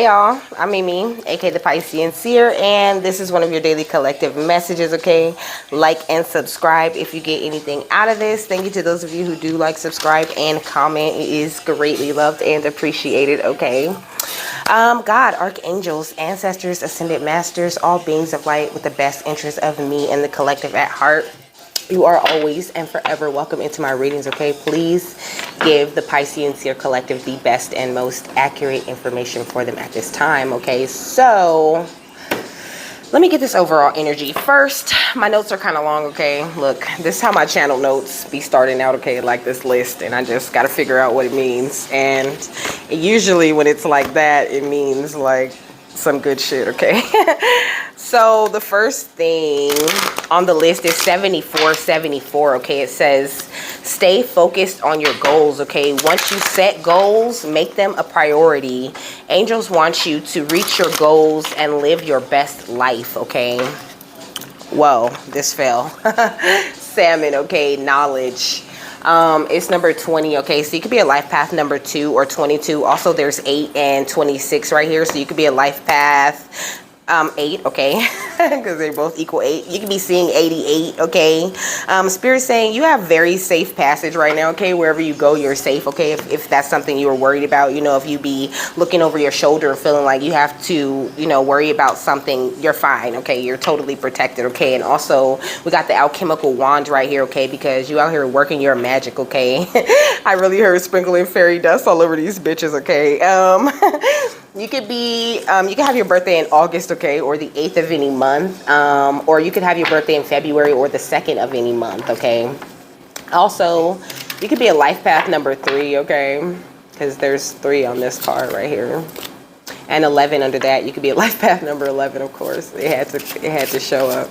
Hey y'all, I'm Mimi, aka the Piscean Seer, and this is one of your daily collective messages, okay? Like and subscribe if you get anything out of this. Thank you to those of you who do like, subscribe, and comment. It is greatly loved and appreciated, okay? God, archangels, ancestors, ascended masters, all beings of light with the best interest of me and the collective at heart. You are always and forever welcome into my readings, okay? Please give the Piscean Seer Collective the best and most accurate information for them at this time, okay? So, let me get this overall energy. First, my notes are kind of long, okay? Look, this is how my channel notes be starting out, okay? Like this list, and I just got to figure out what it means. And usually when it's like that, it means like some good shit, okay? So the first thing on the list is 7474, okay? It says stay focused on your goals, okay? Once you set goals, make them a priority. Angels want you to reach your goals and live your best life, okay? Whoa, this fell. Salmon, okay? Knowledge. It's number 20, okay? So you could be a life path number 2 or 22. Also, there's 8 and 26 right here. So you could be a life path 8, okay? Because they both equal 8. You could be seeing 88, okay? Spirit saying you have very safe passage right now, okay? Wherever you go, you're safe, okay? If that's something you were worried about, you know, if you be looking over your shoulder and feeling like you have to, you know, worry about something, you're fine, okay? You're totally protected, okay? And also, we got the alchemical wand right here, okay? Because you out here working your magic, okay? I really heard sprinkling fairy dust all over these bitches, okay? You could be, you could have your birthday in August, okay, or the 8th of any month, or you could have your birthday in February or the 2nd of any month, okay. Also, you could be a life path number 3, okay, because there's 3 on this card right here, and 11 under that. You could be a life path number 11, of course. It had to show up.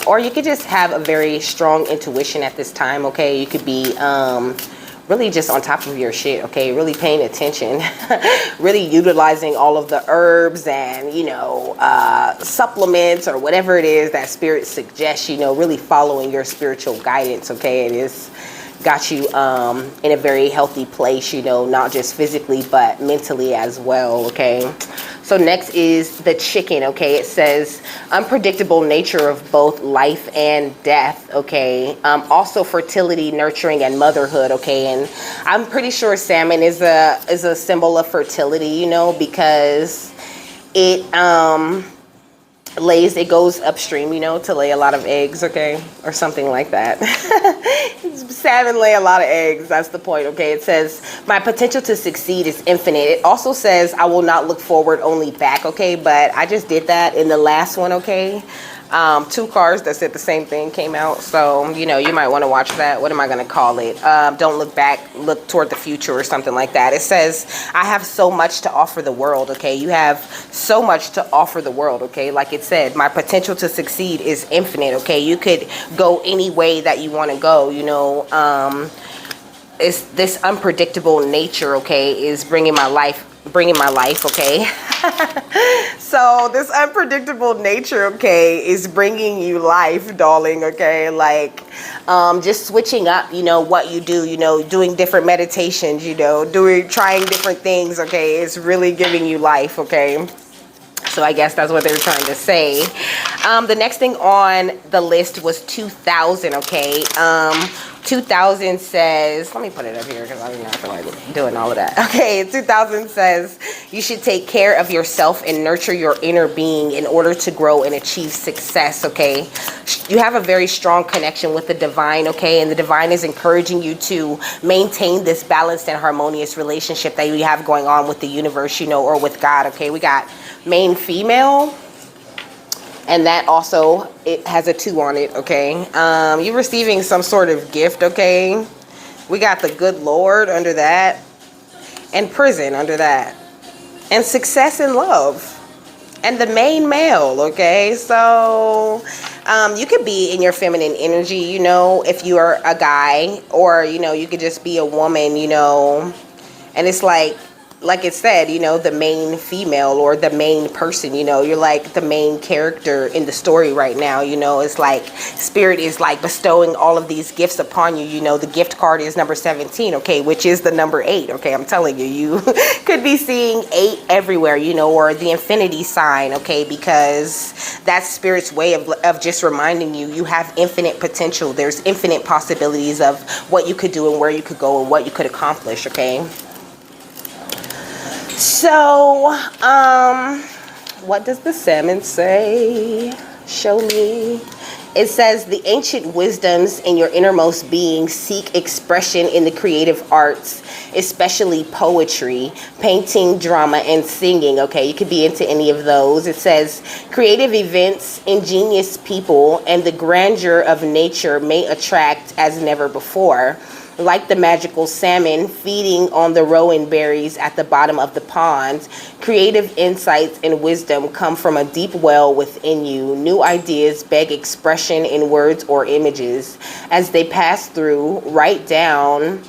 Or you could just have a very strong intuition at this time, okay. You could be really just on top of your shit, okay? Really paying attention, really utilizing all of the herbs and, you know, supplements or whatever it is that spirit suggests, you know, really following your spiritual guidance, okay? It is got you in a very healthy place, you know, not just physically, but mentally as well, okay? So next is the chicken, okay? It says unpredictable nature of both life and death, okay? Also fertility, nurturing, and motherhood, okay? And I'm pretty sure salmon is a symbol of fertility, you know, because it it goes upstream, you know, to lay a lot of eggs, okay, or something like that. Salmon lay a lot of eggs, that's the point, okay? It says my potential to succeed is infinite. It also says I will not look forward, only back, okay? But I just did that in the last one, okay? 2 cards that said the same thing came out, so you know, you might want to watch that. What am I going to call it? Don't look back, look toward the future, or something like that. It says I have so much to offer the world, okay? You have so much to offer the world, okay? Like it said, my potential to succeed is infinite, okay? You could go any way that you want to go, you know. It's this unpredictable nature, okay, is bringing my life, okay? So this unpredictable nature, okay, is bringing you life, darling, okay? Like just switching up, you know, what you do, you know, doing different meditations, you know, trying different things, okay? It's really giving you life, okay? So I guess that's what they were trying to say. The next thing on the list was 2000, okay? 2000 says, let me put it up here because I don't feel like doing all of that. Okay, 2000 says you should take care of yourself and nurture your inner being in order to grow and achieve success, okay? You have a very strong connection with the divine, okay? And the divine is encouraging you to maintain this balanced and harmonious relationship that you have going on with the universe, you know, or with God, okay? We got main female, and that also, it has a 2 on it, okay? You're receiving some sort of gift, okay? We got the good Lord under that, and prison under that, and success in love, and the main male, okay? So you could be in your feminine energy, you know, if you are a guy, or, you know, you could just be a woman, you know, and it's like like it said, you know, the main female or the main person, you know, you're like the main character in the story right now. You know, it's like spirit is like bestowing all of these gifts upon you. You know, the gift card is number 17, okay, which is the number 8. Okay, I'm telling you, you could be seeing 8 everywhere, you know, or the infinity sign, okay, because that's spirit's way of just reminding you, you have infinite potential. There's infinite possibilities of what you could do and where you could go and what you could accomplish, okay? So, what does the salmon say? Show me. It says, the ancient wisdoms in your innermost being seek expression in the creative arts, especially poetry, painting, drama, and singing. Okay, you could be into any of those. It says, creative events, ingenious people, and the grandeur of nature may attract as never before. Like the magical salmon feeding on the rowan berries at the bottom of the pond, creative insights and wisdom come from a deep well within you. New ideas beg expression in words or images. As they pass through, write them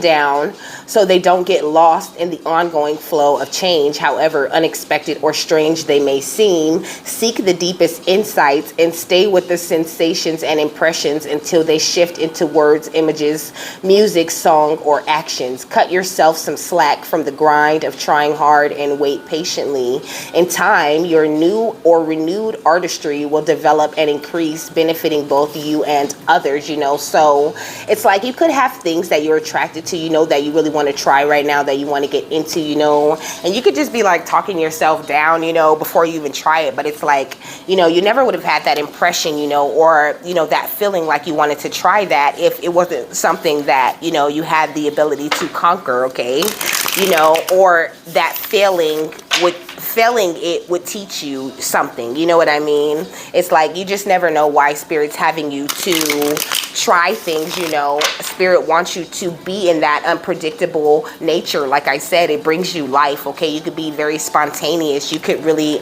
down so they don't get lost in the ongoing flow of change, however unexpected or strange they may seem. Seek the deepest insights and stay with the sensations and impressions until they shift into words, images, music, song, or actions. Cut yourself some slack from the grind of trying hard and wait patiently. In time, your new or renewed artistry will develop and increase, benefiting both you and others, you know. So it's like you could have things that you're attracted to, you know, that you really want to try right now, that you want to get into, you know, and you could just be like talking yourself down, you know, before you even try it. But it's like, you know, you never would have had that impression, you know, or, you know, that feeling like you wanted to try that if it wasn't something that, you know, you had the ability to conquer, okay, you know, or that failing it would teach you something, you know what I mean? It's like you just never know why spirit's having you to try things, you know. Spirit wants you to be in that unpredictable nature. Like I said, it brings you life, okay? You could be very spontaneous. You could really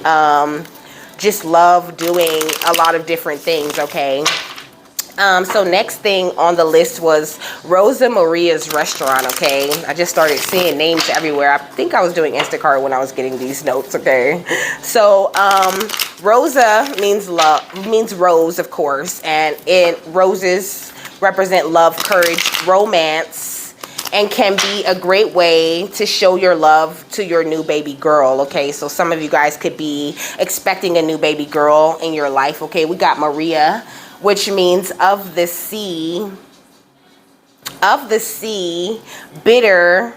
just love doing a lot of different things, okay? So next thing on the list was Rosa Maria's restaurant, okay? I just started seeing names everywhere. I think I was doing Instacart when I was getting these notes, okay? So Rosa means love, means rose, of course, and roses represent love, courage, romance, and can be a great way to show your love to your new baby girl, okay? So some of you guys could be expecting a new baby girl in your life, okay? We got Maria, which means of the sea, bitter,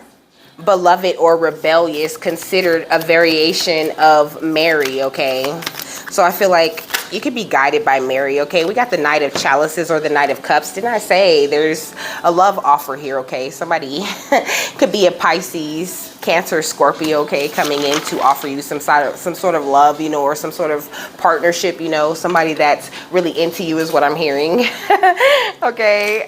beloved, or rebellious, considered a variation of Mary, okay? So I feel like you could be guided by Mary, okay? We got the Knight of Chalices or the Knight of Cups. Didn't I say there's a love offer here, okay? Somebody could be a Pisces, Cancer, Scorpio, okay, coming in to offer you some sort of love, you know, or some sort of partnership, you know, somebody that's really into you is what I'm hearing. Okay,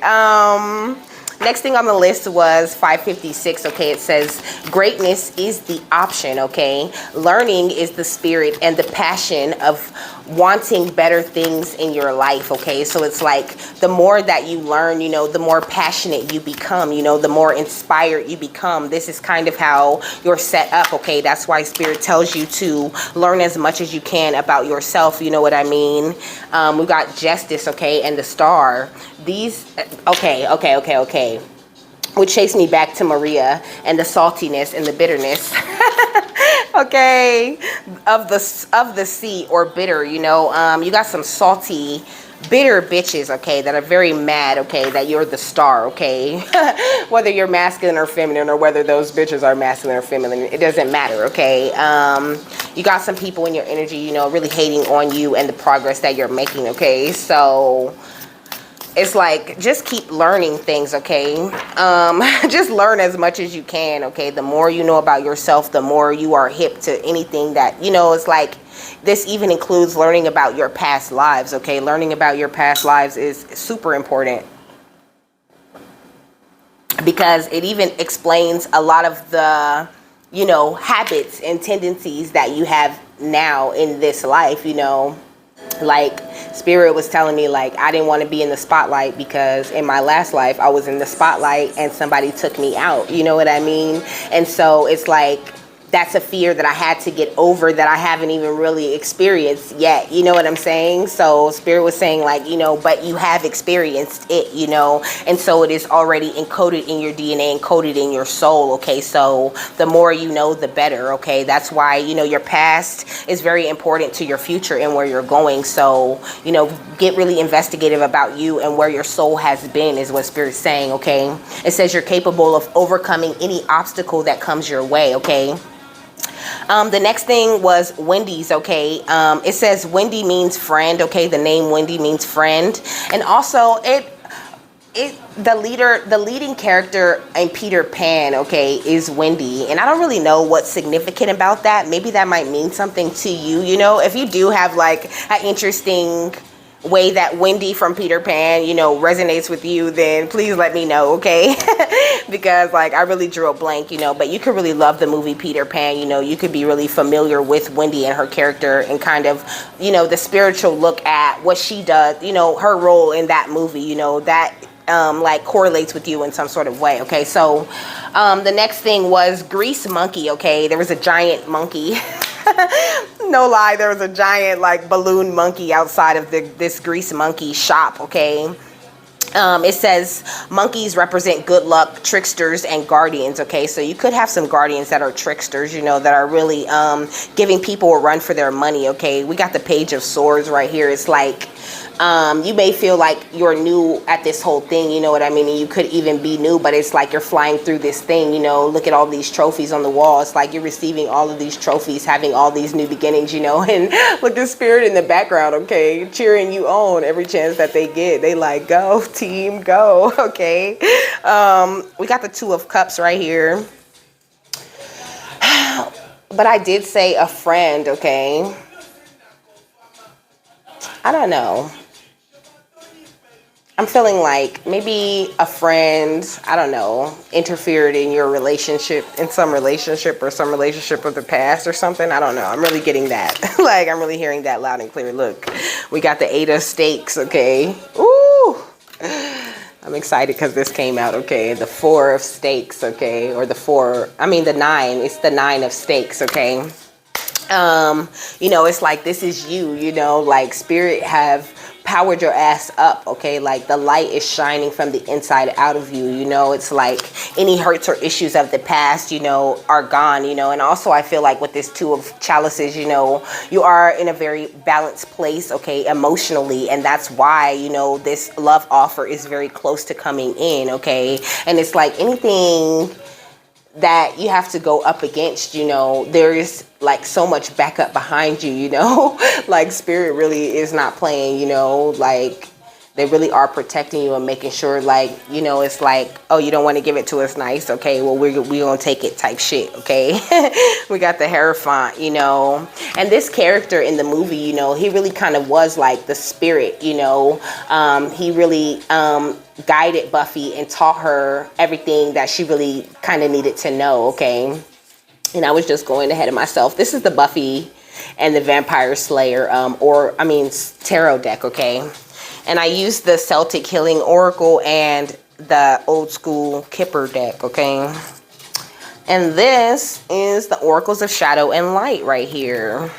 next thing on the list was 556, okay? It says, greatness is the option, okay? Learning is the spirit and the passion of wanting better things in your life, okay? So it's like the more that you learn, you know, the more passionate you become, you know, the more inspired you become. This is kind of how you're set up, okay? That's why spirit tells you to learn as much as you can about yourself, you know what I mean? We got Justice, okay, and the Star. These, okay. Which chased me back to Maria and the saltiness and the bitterness. Okay, of the sea or bitter, you know. You got some salty, bitter bitches, okay, that are very mad, okay, that you're the star, okay. Whether you're masculine or feminine, or whether those bitches are masculine or feminine, it doesn't matter, okay. You got some people in your energy, you know, really hating on you and the progress that you're making, okay. So it's like, just keep learning things, okay? Just learn as much as you can, okay? The more you know about yourself, the more you are hip to anything that, you know, it's like, this even includes learning about your past lives, okay? Learning about your past lives is super important, because it even explains a lot of the, you know, habits and tendencies that you have now in this life, you know? Like Spirit was telling me like I didn't want to be in the spotlight because in my last life I was in the spotlight and somebody took me out, you know what I mean? And so it's like that's a fear that I had to get over that I haven't even really experienced yet. You know what I'm saying? So Spirit was saying like, you know, but you have experienced it, you know, and so it is already encoded in your DNA, encoded in your soul. Okay. So the more you know, the better. Okay. That's why, you know, your past is very important to your future and where you're going. So, you know, get really investigative about you and where your soul has been is what Spirit's saying. Okay. It says you're capable of overcoming any obstacle that comes your way. Okay. The next thing was Wendy's, okay? It says Wendy means friend, okay? The name Wendy means friend. And also the leading character in Peter Pan, okay, is Wendy. And I don't really know what's significant about that. Maybe that might mean something to you, you know? If you do have like an interesting way that Wendy from Peter Pan, you know, resonates with you, then please let me know, okay? Because like I really drew a blank, you know, but you could really love the movie Peter Pan, you know, you could be really familiar with Wendy and her character and kind of, you know, the spiritual look at what she does, you know, her role in that movie, you know, that like correlates with you in some sort of way. Okay, so the next thing was Grease Monkey. Okay, there was a giant monkey. No lie, there was a giant like balloon monkey outside of this Grease Monkey shop. Okay. It says monkeys represent good luck, tricksters, and guardians. Okay, so you could have some guardians that are tricksters, you know, that are really giving people a run for their money. Okay, we got the Page of Swords right here. It's like you may feel like you're new at this whole thing, you know what I mean? And you could even be new, but it's like you're flying through this thing, you know, look at all these trophies on the wall. It's like you're receiving all of these trophies, having all these new beginnings, you know, and look at Spirit in the background, okay, cheering you on every chance that they get. They like, go team, go, okay. We got the Two of Cups right here. But I did say a friend, okay. I don't know. I'm feeling like maybe a friend, I don't know, interfered in your relationship, in some relationship or some relationship of the past or something. I don't know. I'm really getting that. Like, I'm really hearing that loud and clear. Look, we got the 8 of Stakes, okay? Ooh. I'm excited because this came out, okay? The 4 of Stakes, okay? Or the 9. It's the 9 of Stakes, okay? You know, it's like this is you, you know, like Spirit have powered your ass up, okay? Like the light is shining from the inside out of you, you know? It's like any hurts or issues of the past, you know, are gone, you know? And also I feel like with this 2 of Chalices, you know, you are in a very balanced place, okay, emotionally. And that's why, you know, this love offer is very close to coming in, okay? And it's like anything that you have to go up against, you know, there is like so much backup behind you, you know, like Spirit really is not playing, you know, like they really are protecting you and making sure, like, you know, it's like, oh, you don't want to give it to us nice, okay, well, we're gonna take it type shit, okay? We got the Hierophant, you know, and this character in the movie, you know, he really kind of was like the spirit, you know, he really guided Buffy and taught her everything that she really kind of needed to know, okay? And I was just going ahead of myself. This is the Buffy and the Vampire Slayer, tarot deck, okay? And I used the Celtic Healing Oracle and the old school Kipper deck, okay? And this is the Oracles of Shadow and Light right here.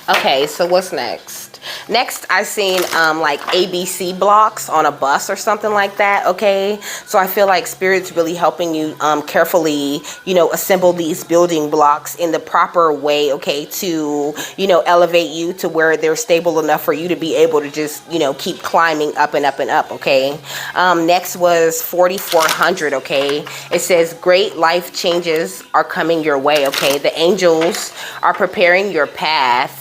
Okay, so what's next? Next, I seen like ABC blocks on a bus or something like that, okay? So I feel like Spirit's really helping you carefully, you know, assemble these building blocks in the proper way, okay, to, you know, elevate you to where they're stable enough for you to be able to just, you know, keep climbing up and up and up, okay? Next was 4400, okay? It says great life changes are coming your way, okay? The angels are preparing your path.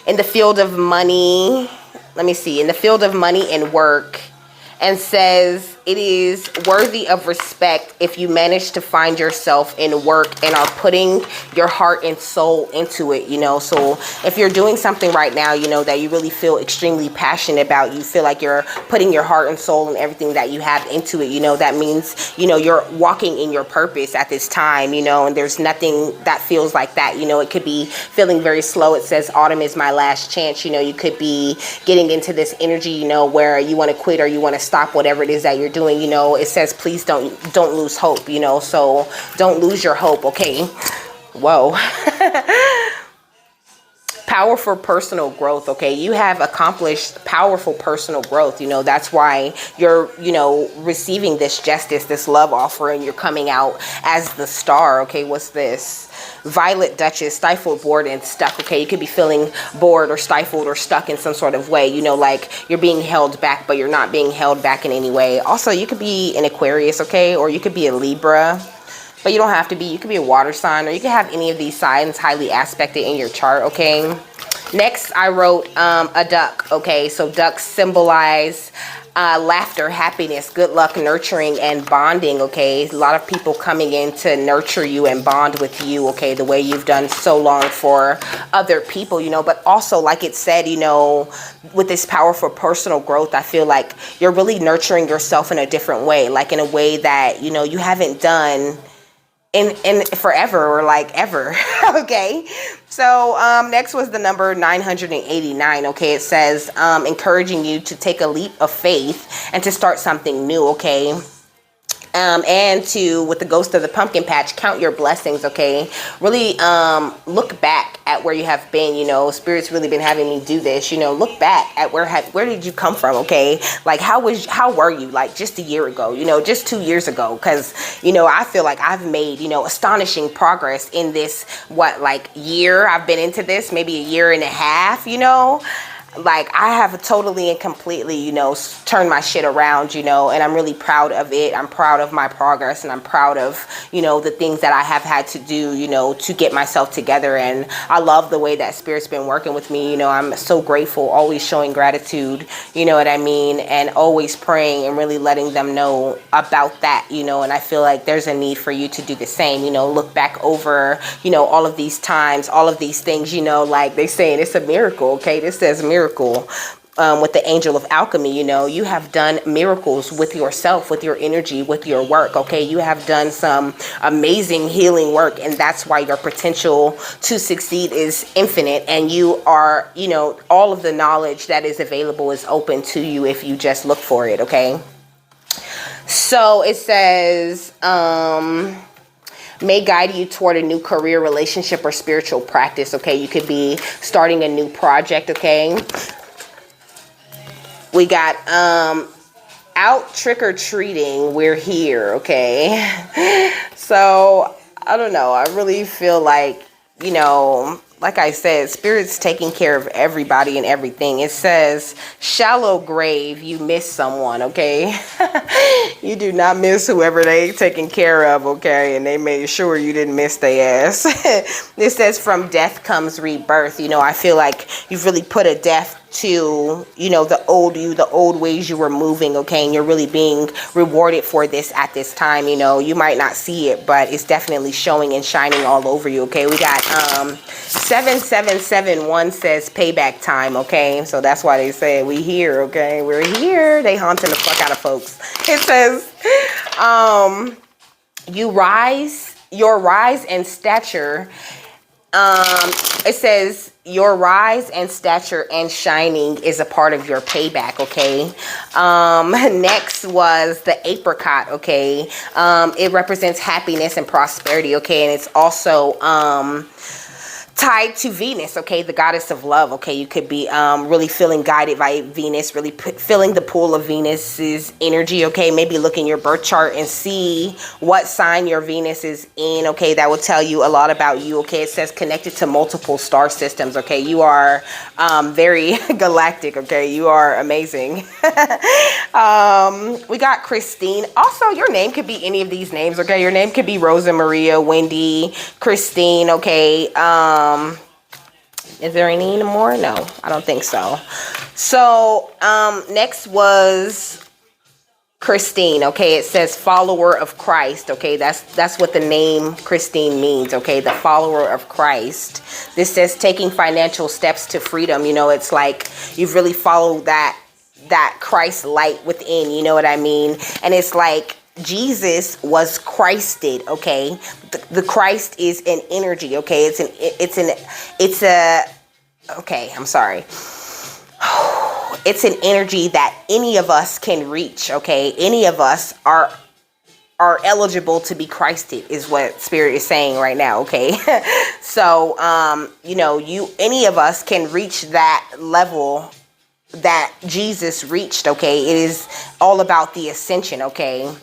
In the field of money, let me see, in the field of money and work, and says it is worthy of respect if you manage to find yourself in work and are putting your heart and soul into it, you know. So if you're doing something right now, you know, that you really feel extremely passionate about, you feel like you're putting your heart and soul and everything that you have into it, you know, that means, you know, you're walking in your purpose at this time, you know, and there's nothing that feels like that. You know, it could be feeling very slow. It says autumn is my last chance. You know, you could be getting into this energy, you know, where you want to quit or you want to stop whatever it is that you're doing. You know, it says please don't lose hope, you know, so don't lose your hope. Okay. Whoa. Powerful personal growth. Okay, you have accomplished powerful personal growth. You know, that's why you're, you know, receiving this justice, this love offering. You're coming out as the star. Okay, what's this? Violet Duchess, stifled, bored, and stuck. Okay, you could be feeling bored or stifled or stuck in some sort of way, you know, like you're being held back, but you're not being held back in any way. Also, you could be an Aquarius, okay, or you could be a Libra, but you don't have to be. You could be a water sign, or you could have any of these signs highly aspected in your chart. Okay, next I wrote a duck. Okay, so ducks symbolize laughter, happiness, good luck, nurturing, and bonding. Okay, a lot of people coming in to nurture you and bond with you. Okay, the way you've done so long for other people, you know. But also, like it said, you know, with this powerful personal growth, I feel like you're really nurturing yourself in a different way, like in a way that, you know, you haven't done in forever, or like ever. Okay, so next was the number 989. Okay, it says encouraging you to take a leap of faith and to start something new. Okay, and to, with the ghost of the pumpkin patch, count your blessings. Okay, really look back at where you have been. You know, Spirit's really been having me do this. You know, look back at where did you come from. Okay, like how were you like just a year ago, you know, just 2 years ago? Because, you know, I feel like I've made, you know, astonishing progress in this, what, like year I've been into this, maybe a year and a half, you know. Like I have totally and completely, you know, turned my shit around, you know, and I'm really proud of it. I'm proud of my progress, and I'm proud of, you know, the things that I have had to do, you know, to get myself together. And I love the way that Spirit's been working with me. You know, I'm so grateful, always showing gratitude, you know what I mean, and always praying and really letting them know about that, you know. And I feel like there's a need for you to do the same, you know, look back over, you know, all of these times, all of these things, you know, like they saying it's a miracle. Okay, this says miracle. With the angel of alchemy, you know, you have done miracles with yourself, with your energy, with your work. Okay, you have done some amazing healing work, and that's why your potential to succeed is infinite. And you are, you know, all of the knowledge that is available is open to you if you just look for it. Okay, so it says may guide you toward a new career, relationship, or spiritual practice. Okay, you could be starting a new project. Okay, we got out trick-or-treating, we're here. Okay, so I don't know, I really feel like, you know, like I said, Spirit's taking care of everybody and everything. It says, shallow grave, you miss someone, okay? You do not miss whoever they taking care of, okay? And they made sure you didn't miss their ass. It says, from death comes rebirth. You know, I feel like you've really put a death to, you know, the old you, the old ways you were moving, okay? And you're really being rewarded for this at this time. You know, you might not see it, but it's definitely showing and shining all over you, okay? We got 7771 says payback time, okay? So that's why they say we here, okay? We're here. They haunting the fuck out of folks. It says your rise and stature, it says your rise and stature and shining is a part of your payback. Okay, next was the apricot. Okay, it represents happiness and prosperity. Okay, and it's also tied to Venus, okay, the goddess of love. Okay, you could be really feeling guided by Venus, really feeling the pull of Venus's energy. Okay, maybe look in your birth chart and see what sign your Venus is in. Okay, that will tell you a lot about you. Okay, it says connected to multiple star systems. Okay, you are very galactic. Okay, you are amazing. We got Christine. Also, your name could be any of these names. Okay, your name could be Rosa Maria, Wendy, Christine. Okay, is there any more? No, I don't think so. So next was Christine, okay, it says follower of Christ, okay, that's what the name Christine means, okay, the follower of Christ. This says taking financial steps to freedom, you know, it's like you've really followed that Christ light within, you know what I mean? And it's like Jesus was Christed, okay? The Christ is an energy, okay? It's an energy that any of us can reach, okay? Any of us are eligible to be Christed is what Spirit is saying right now, okay? So, you know, any of us can reach that level that Jesus reached, okay? It is all about the ascension, okay?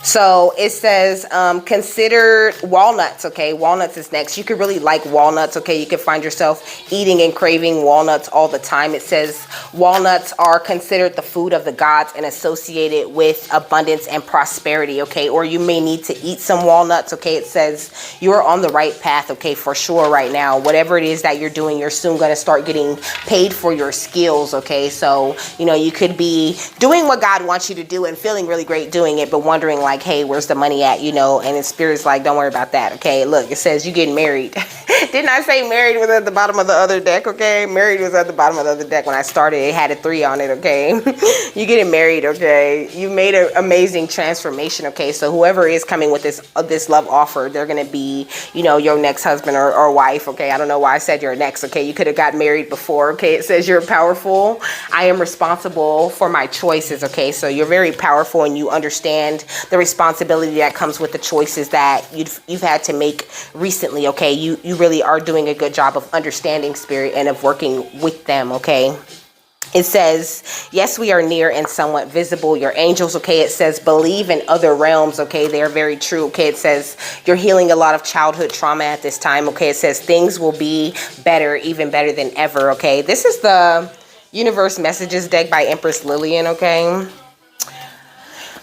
So it says, consider walnuts, okay? Walnuts is next. You could really like walnuts, okay? You could find yourself eating and craving walnuts all the time. It says walnuts are considered the food of the gods and associated with abundance and prosperity, okay? Or you may need to eat some walnuts, okay? It says you're on the right path, okay, for sure right now. Whatever it is that you're doing, you're soon going to start getting paid for your skills, okay? So, you know, you could be doing what God wants you to do and feeling really great doing it, but wondering like, hey, where's the money at, you know? And the Spirit's like, don't worry about that, okay? Look, it says you getting married. Didn't I say married was at the bottom of the other deck, okay? Married was at the bottom of the other deck when I started. It had a 3 on it, okay? You getting married, okay? You made an amazing transformation, okay? So whoever is coming with this love offer, they're gonna be, you know, your next husband or wife, okay? I don't know why I said your next, okay? You could have got married before, okay? It says you're powerful. I am responsible for my choices, okay? So you're very powerful and you understand the responsibility that comes with the choices that you've had to make recently, okay? You really are doing a good job of understanding Spirit and of working with them, okay? It says, yes, we are near and somewhat visible. Your angels, okay? It says, believe in other realms, okay? They are very true, okay? It says, you're healing a lot of childhood trauma at this time, okay? It says, things will be better, even better than ever, okay? This is the Universe Messages deck by Empress Lillian, okay?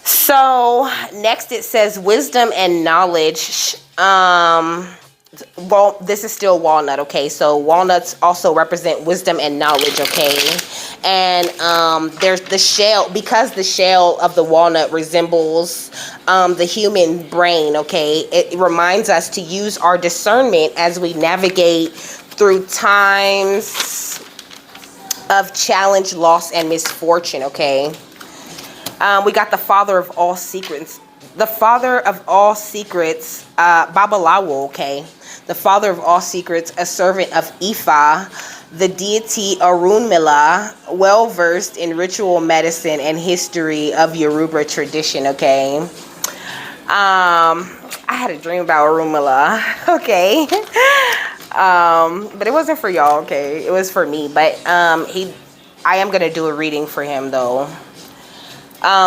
So next it says wisdom and knowledge. Well, this is still walnut, okay? So walnuts also represent wisdom and knowledge, okay? And there's the shell, because the shell of the walnut resembles the human brain, okay? It reminds us to use our discernment as we navigate through times of challenge, loss, and misfortune, okay? We got the father of all secrets. The father of all secrets, Babalawo, okay? The father of all secrets, a servant of Ifa, the deity Orunmila, well-versed in ritual medicine and history of Yoruba tradition, okay? I had a dream about Orunmila, okay? But it wasn't for y'all, okay? It was for me, but I am going to do a reading for him, though.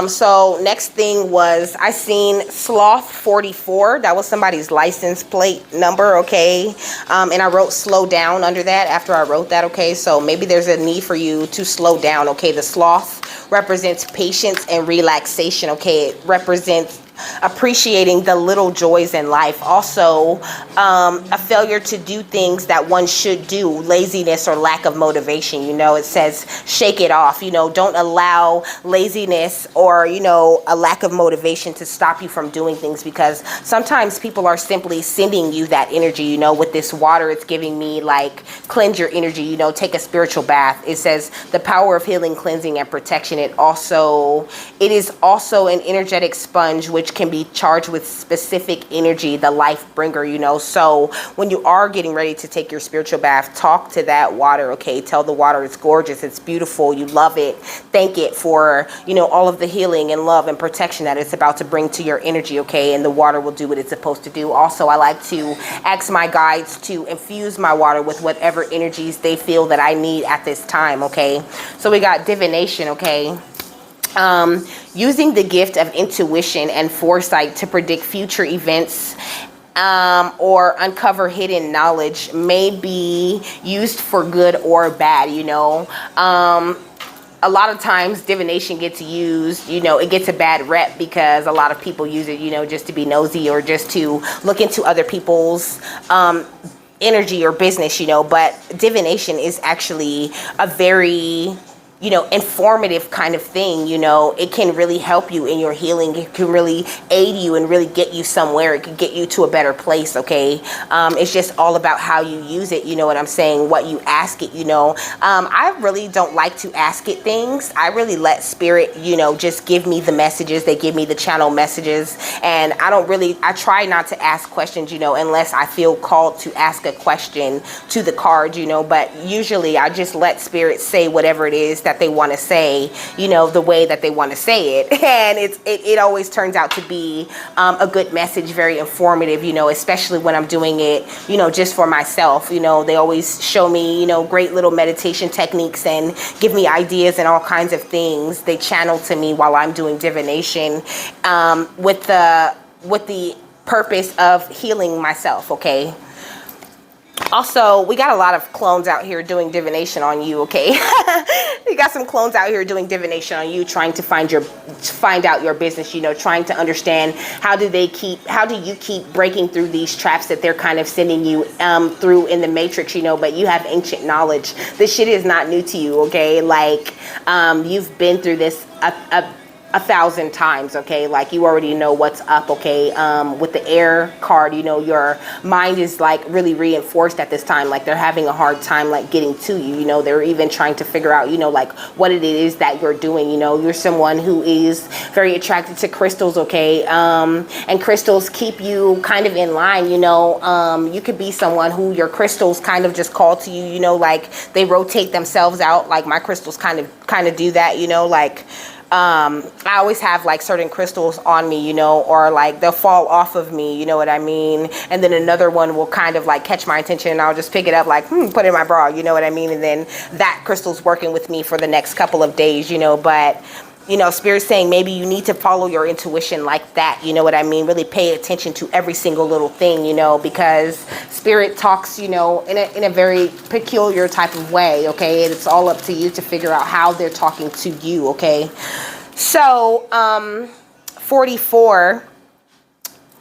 So next thing was I seen Sloth 44. That was somebody's license plate number, okay? And I wrote slow down under that after I wrote that, okay? So maybe there's a need for you to slow down, okay? The sloth represents patience and relaxation, okay? It represents appreciating the little joys in life. Also, a failure to do things that one should do, laziness or lack of motivation. You know, it says shake it off. You know, don't allow laziness or, you know, a lack of motivation to stop you from doing things, because sometimes people are simply sending you that energy. You know, with this water, it's giving me like cleanse your energy, you know, take a spiritual bath. It says the power of healing, cleansing, and protection. It is also an energetic sponge which can be charged with specific energy, the life bringer, you know. So when you are getting ready to take your spiritual bath, talk to that water, okay? Tell the water it's gorgeous, it's beautiful, you love it. Thank it for, you know, all of the healing and love and protection that it's about to bring to your energy, okay? And the water will do what it's supposed to do. Also, I like to ask my guides to infuse my water with whatever energies they feel that I need at this time, okay? So we got divination, okay? Using the gift of intuition and foresight to predict future events or uncover hidden knowledge may be used for good or bad, you know. A lot of times divination gets used, you know, it gets a bad rep because a lot of people use it, you know, just to be nosy or just to look into other people's energy or business, you know. But divination is actually a very, you know, informative kind of thing. You know, it can really help you in your healing. It can really aid you and really get you somewhere. It can get you to a better place, okay? It's just all about how you use it, you know what I'm saying, what you ask it, you know. I really don't like to ask it things. I really let spirit, you know, just give me the messages. They give me the channel messages, and I try not to ask questions, you know, unless I feel called to ask a question to the card, you know. But usually I just let spirit say whatever it is that they want to say, you know, the way that they want to say it. And it always turns out to be a good message, very informative, you know, especially when I'm doing it, you know, just for myself. You know, they always show me, you know, great little meditation techniques and give me ideas and all kinds of things. They channel to me while I'm doing divination, with the purpose of healing myself, okay? Also, we got a lot of clones out here doing divination on you, okay? You got some clones out here doing divination on you, trying to find out your business, you know, trying to understand how do you keep breaking through these traps that they're kind of sending you through in the matrix, you know. But you have ancient knowledge. This shit is not new to you, okay? Like, you've been through this a 1,000 times, okay? Like, you already know what's up, okay? With the air card, you know, your mind is like really reinforced at this time. Like, they're having a hard time like getting to you, you know. They're even trying to figure out, you know, like what it is that you're doing. You know, you're someone who is very attracted to crystals, okay? And crystals keep you kind of in line, you know. You could be someone who your crystals kind of just call to you, you know, like they rotate themselves out. Like my crystals kind of do that, you know. Like, I always have like certain crystals on me, you know, or like they'll fall off of me, you know what I mean? And then another one will kind of like catch my attention, and I'll just pick it up like, put it in my bra, you know what I mean? And then that crystal's working with me for the next couple of days, you know. But, you know, Spirit's saying maybe you need to follow your intuition like that, you know what I mean? Really pay attention to every single little thing, you know, because Spirit talks, you know, in a very peculiar type of way, okay? And it's all up to you to figure out how they're talking to you, okay? So, 44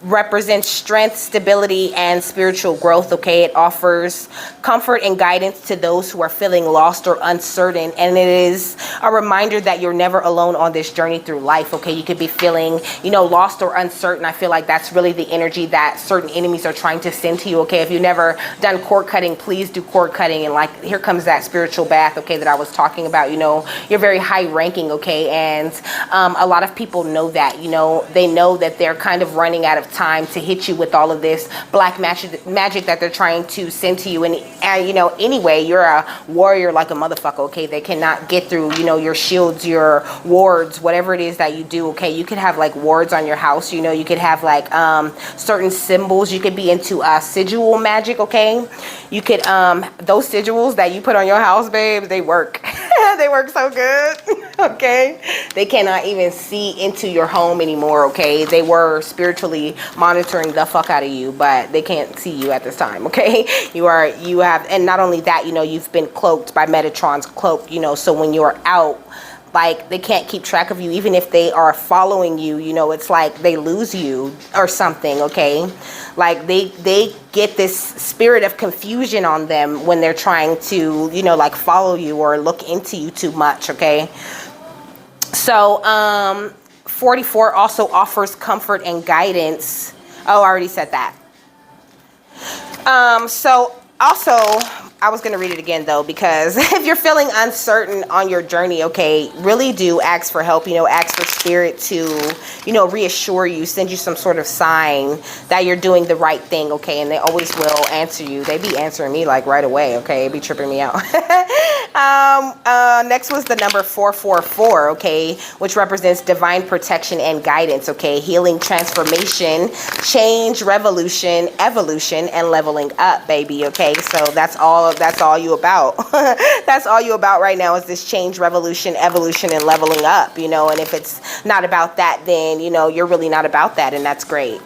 represents strength, stability, and spiritual growth, okay? It offers comfort and guidance to those who are feeling lost or uncertain, and it is a reminder that you're never alone on this journey through life, okay? You could be feeling, you know, lost or uncertain. I feel like that's really the energy that certain enemies are trying to send to you, okay? If you've never done cord cutting, please do cord cutting. And like, here comes that spiritual bath, okay, that I was talking about. You know, you're very high ranking, okay? And a lot of people know that, you know. They know that they're kind of running out of time to hit you with all of this black magic that they're trying to send to you. And you know, anyway, you're a warrior like a motherfucker, okay? They cannot get through, you know, your shields, your wards, whatever it is that you do, okay? You could have like wards on your house, you know. You could have like certain symbols. You could be into sigil magic, okay? You could those sigils that you put on your house, babe, they work. They work so good. Okay, they cannot even see into your home anymore, okay? They were spiritually monitoring the fuck out of you, but they can't see you at this time, okay? You have, and not only that, you know, you've been cloaked by Metatron's cloak, you know. So when you're out, like, they can't keep track of you. Even if they are following you, you know, it's like they lose you or something, okay? Like, they get this spirit of confusion on them when they're trying to, you know, like follow you or look into you too much, okay? So 44 also offers comfort and guidance. Oh, I already said that. So also, I was going to read it again, though, because if you're feeling uncertain on your journey, okay, really do ask for help, you know, ask for spirit to, you know, reassure you, send you some sort of sign that you're doing the right thing, okay, and they always will answer you. They be answering me, like, right away, okay, it be tripping me out. Next was the number 444, okay, which represents divine protection and guidance, okay, healing, transformation, change, revolution, evolution, and leveling up, baby, okay, so that's all you about. That's all you about right now is this change, revolution, evolution, and leveling up, you know. And if it's not about that, then, you know, you're really not about that, and that's great.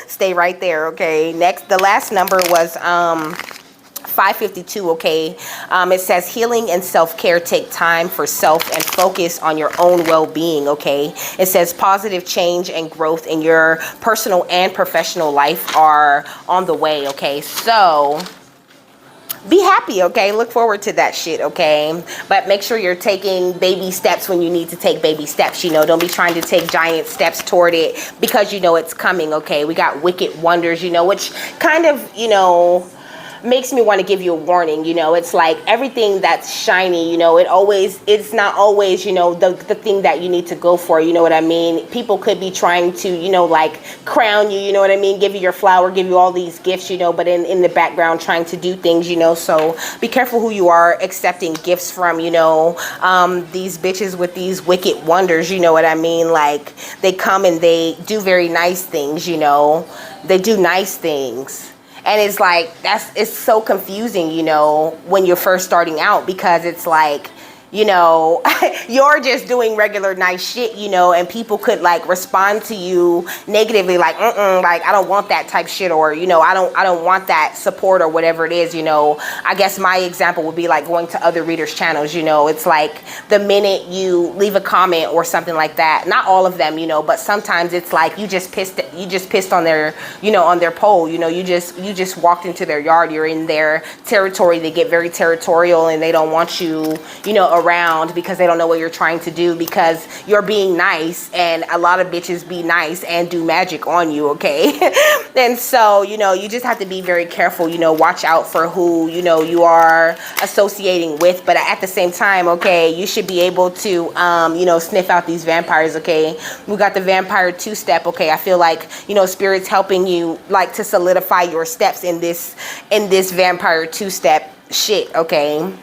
Stay right there, okay? Next, the last number was 552, okay? It says healing and self-care take time for self and focus on your own well-being, okay? It says positive change and growth in your personal and professional life are on the way, okay? So be happy, okay? Look forward to that shit, okay? But make sure you're taking baby steps when you need to take baby steps, you know? Don't be trying to take giant steps toward it because you know it's coming, okay? We got wicked wonders, you know, which kind of, you know, makes me want to give you a warning. You know, it's like everything that's shiny, you know, it's not always, you know, the thing that you need to go for, you know what I mean? People could be trying to, you know, like crown you, you know what I mean, give you your flower, give you all these gifts, you know, but in the background trying to do things, you know. So be careful who you are accepting gifts from, you know. These bitches with these wicked wonders, you know what I mean? Like, they come and they do very nice things, you know. They do nice things. And it's like, it's so confusing, you know, when you're first starting out, because it's like, you know, you're just doing regular nice shit, you know, and people could like respond to you negatively, like, like, I don't want that type shit, or, you know, I don't want that support or whatever it is, you know. I guess my example would be like going to other readers' channels, you know. It's like the minute you leave a comment or something like that, not all of them, you know, but sometimes it's like you just pissed on their, you know, on their pole, you know, you just walked into their yard, you're in their territory. They get very territorial and they don't want you, you know, around because they don't know what you're trying to do, because you're being nice, and a lot of bitches be nice and do magic on you, okay? And so, you know, you just have to be very careful, you know, watch out for who, you know, you are associating with. But at the same time, okay, you should be able to, you know, sniff out these vampires, okay? We got the vampire 2-step, okay? I feel like, you know, Spirit's helping you like to solidify your steps in this vampire 2-step shit, okay?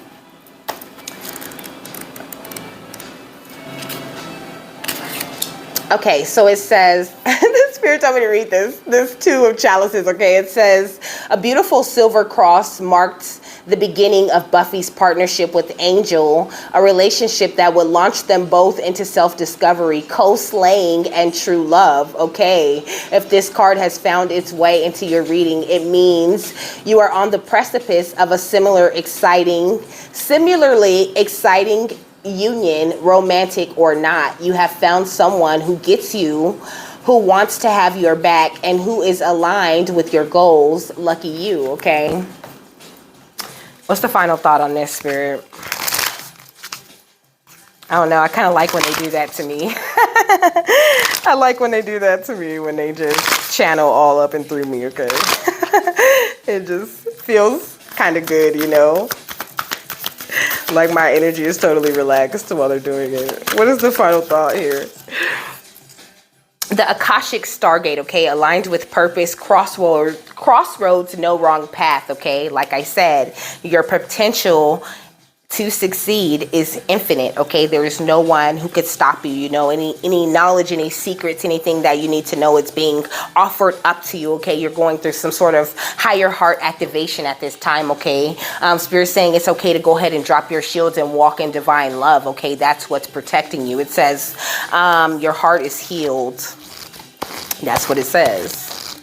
Okay, so it says, the Spirit told me to read this 2 of chalices, okay? It says, a beautiful silver cross marked the beginning of Buffy's partnership with Angel, a relationship that would launch them both into self-discovery, co-slaying, and true love, okay? If this card has found its way into your reading, it means you are on the precipice of a similarly exciting union, romantic or not. You have found someone who gets you, who wants to have your back, and who is aligned with your goals. Lucky you, okay? What's the final thought on this, Spirit? I don't know. I kind of like when they do that to me. I like when they do that to me, when they just channel all up and through me, okay? It just feels kind of good, you know? Like my energy is totally relaxed while they're doing it. What is the final thought here? The Akashic Stargate, okay, aligned with purpose, crossroads, no wrong path, okay? Like I said, your potential to succeed is infinite, okay? There is no one who could stop you, you know. Any knowledge, any secrets, anything that you need to know, it's being offered up to you, okay? You're going through some sort of higher heart activation at this time, okay? Spirit's saying it's okay to go ahead and drop your shields and walk in divine love, okay? That's what's protecting you. It says your heart is healed. That's what it says.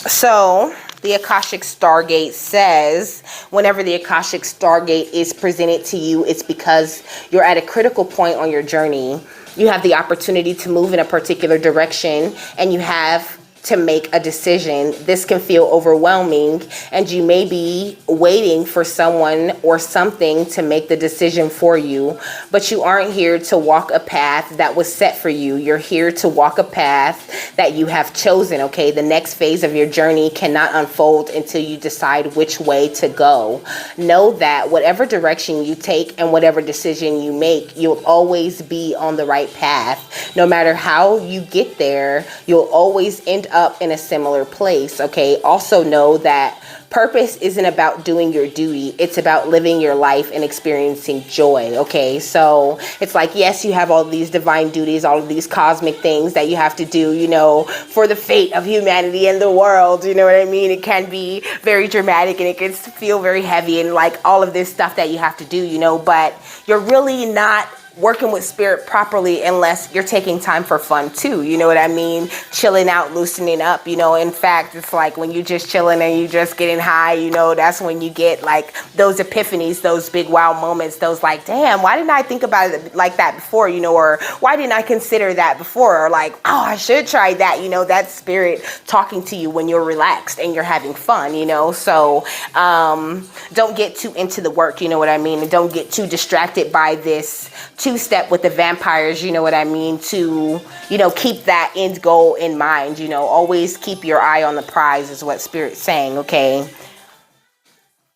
So the Akashic Stargate says, whenever the Akashic Stargate is presented to you, it's because you're at a critical point on your journey. You have the opportunity to move in a particular direction, and you have to make a decision. This can feel overwhelming, and you may be waiting for someone or something to make the decision for you, but you aren't here to walk a path that was set for you. You're here to walk a path that you have chosen, okay? The next phase of your journey cannot unfold until you decide which way to go. Know that whatever direction you take and whatever decision you make, you'll always be on the right path. No matter how you get there, you'll always end up in a similar place, okay? Also know that purpose isn't about doing your duty. It's about living your life and experiencing joy, okay? So it's like, yes, you have all these divine duties, all of these cosmic things that you have to do, you know, for the fate of humanity and the world, you know what I mean? It can be very dramatic and it can feel very heavy and like all of this stuff that you have to do, you know, but you're really not working with spirit properly unless you're taking time for fun too. You know what I mean? Chilling out, loosening up, you know. In fact, it's like when you just chilling and you just getting high, you know, that's when you get like those epiphanies, those big wow moments, those like, damn, why didn't I think about it like that before, you know, or why didn't I consider that before, or like, oh, I should try that, you know. That's spirit talking to you when you're relaxed and you're having fun, you know. So don't get too into the work, you know what I mean, and don't get too distracted by this two-step with the vampires, you know what I mean, to, you know, keep that end goal in mind, you know. Always keep your eye on the prize is what spirit's saying, okay?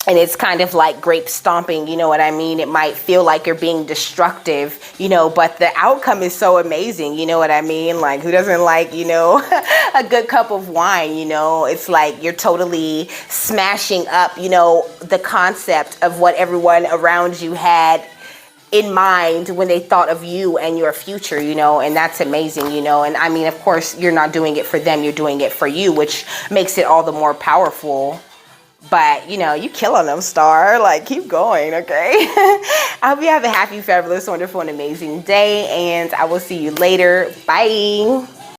And it's kind of like grape stomping, you know what I mean? It might feel like you're being destructive, you know, but the outcome is so amazing, you know what I mean? Like, who doesn't like, you know, a good cup of wine, you know? It's like you're totally smashing up, you know, the concept of what everyone around you had in mind when they thought of you and your future, you know, and that's amazing, you know. And I mean, of course, you're not doing it for them, you're doing it for you, which makes it all the more powerful. But, you know, you killing them, Star. Like, keep going, okay? I hope you have a happy, fabulous, wonderful, and amazing day, and I will see you later. Bye.